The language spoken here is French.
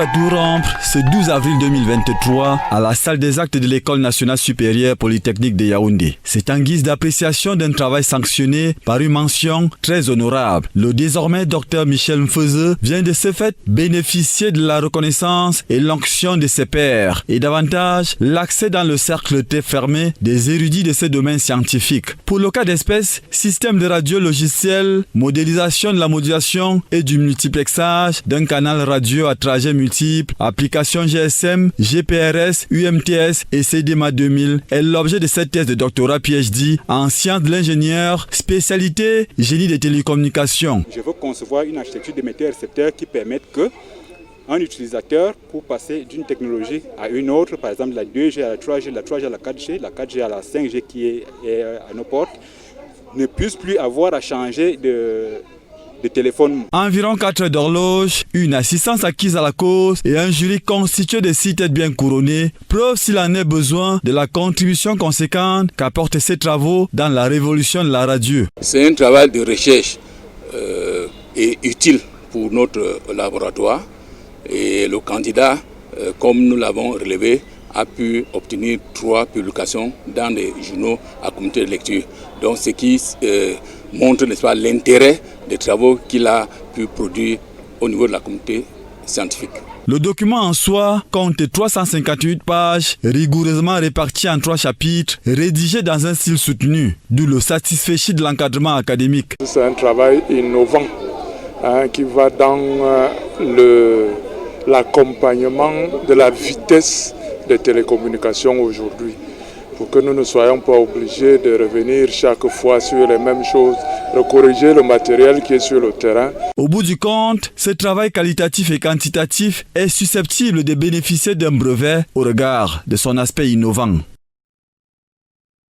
à tout rompre ce 12 avril 2023 à la salle des actes de l'École nationale supérieure polytechnique de Yaoundé. C'est en guise d'appréciation d'un travail sanctionné par une mention très honorable. Le désormais docteur Michel Mfeze vient de ce fait bénéficier de la reconnaissance et l'onction de ses pairs et davantage l'accès dans le cercle très fermé des érudits de ce domaine scientifique. Pour le cas d'espèce, système de radio logiciel, modélisation de la modulation et du multiplexage d'un canal radio à trajet multiple, applications GSM, GPRS, UMTS et CDMA 2000 est l'objet de cette thèse de doctorat PhD en sciences de l'ingénieur, spécialité génie des télécommunications. Je veux concevoir une architecture d'émetteurs-récepteurs qui permette que un utilisateur, pour passer d'une technologie à une autre, par exemple la 2G à la 3G, la 3G à la 4G, la 4G à la 5G qui est à nos portes, ne puisse plus avoir à changer de téléphone. Environ 4 heures d'horloge, une assistance acquise à la cause et un jury constitué de 6 têtes bien couronnées, preuve s'il en est besoin de la contribution conséquente qu'apportent ces travaux dans la révolution de la radio. C'est un travail de recherche et utile pour notre laboratoire et le candidat, comme nous l'avons relevé, a pu obtenir 3 publications dans des journaux à comité de lecture. Donc ce qui montre, n'est-ce pas, l'intérêt des travaux qu'il a pu produire au niveau de la communauté scientifique. Le document en soi compte 358 pages, rigoureusement réparties en 3 chapitres, rédigés dans un style soutenu, d'où le satisfecit de l'encadrement académique. C'est un travail innovant qui va dans l'accompagnement de la vitesse des télécommunications aujourd'hui, pour que nous ne soyons pas obligés de revenir chaque fois sur les mêmes choses, de corriger le matériel qui est sur le terrain. Au bout du compte, ce travail qualitatif et quantitatif est susceptible de bénéficier d'un brevet au regard de son aspect innovant.